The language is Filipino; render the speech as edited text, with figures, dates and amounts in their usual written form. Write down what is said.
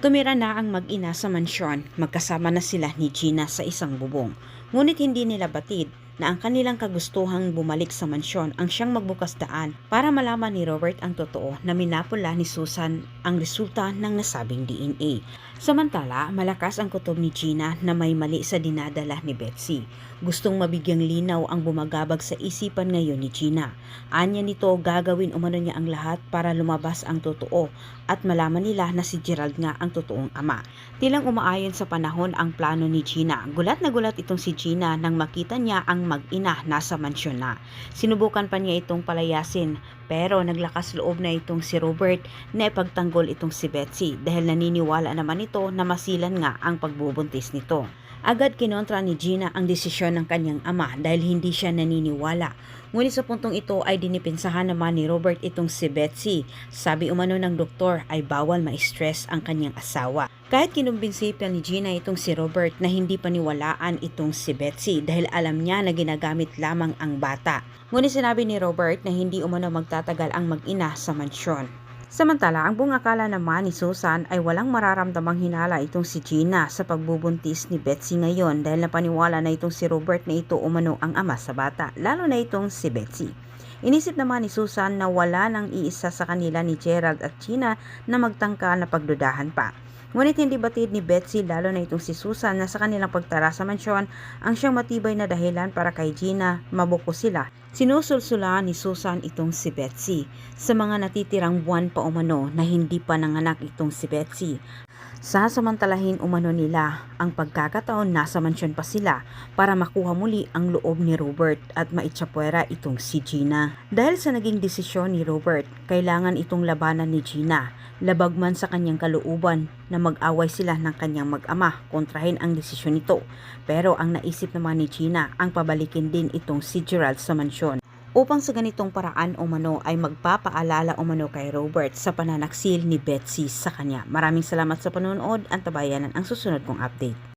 Tumira na ang mag-ina sa mansyon, magkasama na sila ni Gina sa isang bubong. Ngunit hindi nila batid na ang kanilang kagustuhang bumalik sa mansyon ang siyang magbukas daan para malaman ni Robert ang totoo na minapula ni Susan ang resulta ng nasabing DNA. Samantala, malakas ang kutob ni Gina na may mali sa dinadala ni Betsy. Gustong mabigyang linaw ang bumagabag sa isipan ngayon ni Gina. Anya nito gagawin umano niya ang lahat para lumabas ang totoo at malaman nila na si Gerald nga ang totoong ama. Tilang umaayon sa panahon ang plano ni Gina. Gulat na gulat itong si Gina nang makita niya ang mag-ina nasa mansyon na. Sinubukan pa niya itong palayasin pero naglakas loob na itong si Robert na ipagtanggol itong si Betsy dahil naniniwala naman ito na masilan nga ang pagbubuntis nito. Agad kinontra ni Gina ang desisyon ng kanyang ama dahil hindi siya naniniwala. Ngunit sa puntong ito ay dinipinsahan naman ni Robert itong si Betsy. Sabi umano ng doktor ay bawal ma-stress ang kanyang asawa. Kahit kinumbinsi pa ni Gina itong si Robert na hindi paniwalaan itong si Betsy dahil alam niya na ginagamit lamang ang bata. Ngunit sinabi ni Robert na hindi umano magtatagal ang mag-ina sa mansyon. Samantala, ang buong akala naman ni Susan ay walang mararamdamang hinala itong si Gina sa pagbubuntis ni Betsy ngayon dahil napaniwala na itong si Robert na ito umano ang ama sa bata, lalo na itong si Betsy. Inisip naman ni Susan na wala nang iisa sa kanila ni Gerald at Gina na magtangka na pagdudahan pa. Ngunit hindi batid ni Betsy lalo na itong si Susan na sa kanilang pagtara sa mansyon ang siyang matibay na dahilan para kay Gina mabuko sila. Sinusulsulaan ni Susan itong si Betsy sa mga natitirang buwan pa umano na hindi pa nanganak itong si Betsy. Sasamantalahin umano nila ang pagkakataon nasa mansyon pa sila para makuha muli ang loob ni Robert at maitsapwera itong si Gina. Dahil sa naging desisyon ni Robert, kailangan itong labanan ni Gina. Labag man sa kanyang kalooban na mag-away sila ng kanyang mag-ama, kontrahin ang desisyon nito. Pero ang naisip naman ni Gina ang pabalikin din itong si Gerald sa mansyon. Upang sa ganitong paraan umano ay magpapaalala umano kay Robert sa pananaksil ni Betsy sa kanya. Maraming salamat sa panonood. Antabayanan ang susunod kong update.